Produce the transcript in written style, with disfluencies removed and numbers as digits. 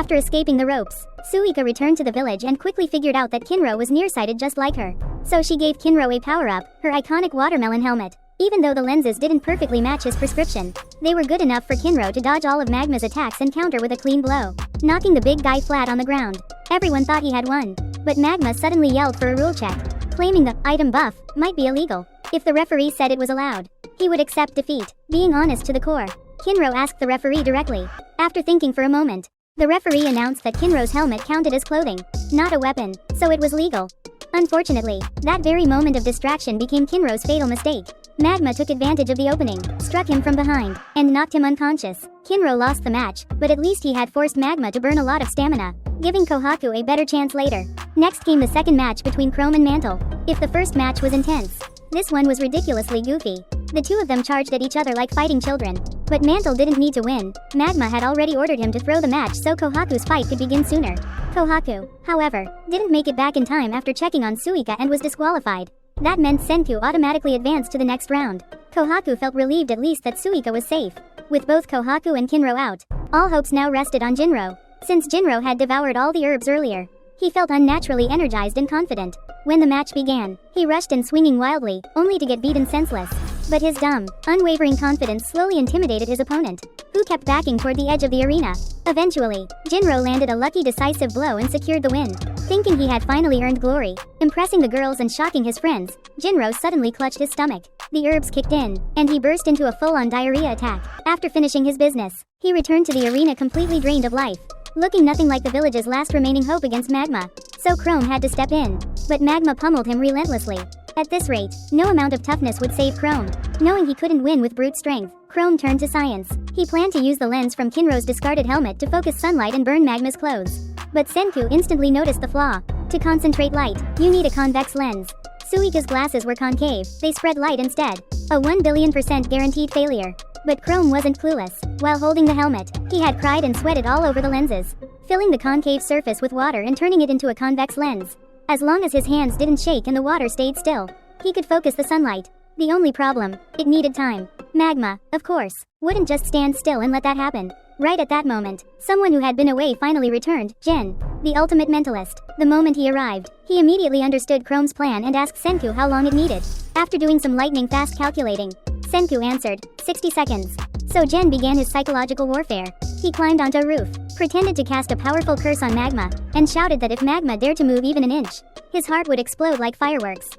After escaping the ropes, Suika returned to the village and quickly figured out that Kinro was nearsighted just like her. So she gave Kinro a power-up, her iconic watermelon helmet. Even though the lenses didn't perfectly match his prescription, they were good enough for Kinro to dodge all of Magma's attacks and counter with a clean blow, knocking the big guy flat on the ground. Everyone thought he had won, but Magma suddenly yelled for a rule check, claiming the item buff might be illegal. If the referee said it was allowed, he would accept defeat, being honest to the core. Kinro asked the referee directly. After thinking for a moment, the referee announced that Kinro's helmet counted as clothing, not a weapon, so it was legal. Unfortunately, that very moment of distraction became Kinro's fatal mistake. Magma took advantage of the opening, struck him from behind, and knocked him unconscious. Kinro lost the match, but at least he had forced Magma to burn a lot of stamina, giving Kohaku a better chance later. Next came the second match between Chrome and Mantle. If the first match was intense, this one was ridiculously goofy. The two of them charged at each other like fighting children. But Mantle didn't need to win. Magma had already ordered him to throw the match so Kohaku's fight could begin sooner. Kohaku, however, didn't make it back in time after checking on Suika and was disqualified. That meant Senku automatically advanced to the next round. Kohaku felt relieved at least that Suika was safe. With both Kohaku and Kinro out, all hopes now rested on Ginro. Since Ginro had devoured all the herbs earlier, he felt unnaturally energized and confident. When the match began, he rushed in swinging wildly, only to get beaten senseless. But his dumb, unwavering confidence slowly intimidated his opponent, who kept backing toward the edge of the arena. Eventually, Ginro landed a lucky decisive blow and secured the win. Thinking he had finally earned glory, impressing the girls and shocking his friends, Ginro suddenly clutched his stomach. The herbs kicked in, and he burst into a full-on diarrhea attack. After finishing his business, he returned to the arena completely drained of life, looking nothing like the village's last remaining hope against Magma. So Chrome had to step in, but Magma pummeled him relentlessly. At this rate, no amount of toughness would save Chrome. Knowing he couldn't win with brute strength, Chrome turned to science. He planned to use the lens from Kinro's discarded helmet to focus sunlight and burn Magma's clothes. But Senku instantly noticed the flaw. To concentrate light, you need a convex lens. Suika's glasses were concave, they spread light instead. A 1,000,000,000% guaranteed failure. But Chrome wasn't clueless. While holding the helmet, he had cried and sweated all over the lenses, filling the concave surface with water and turning it into a convex lens. As long as his hands didn't shake and the water stayed still, he could focus the sunlight. The only problem, it needed time. Magma, of course, wouldn't just stand still and let that happen. Right at that moment, someone who had been away finally returned, Jin, the ultimate mentalist. The moment he arrived, he immediately understood Chrome's plan and asked Senku how long it needed. After doing some lightning-fast calculating, Senku answered, 60 seconds. So Jin began his psychological warfare. He climbed onto a roof, pretended to cast a powerful curse on Magma, and shouted that if Magma dared to move even an inch, his heart would explode like fireworks.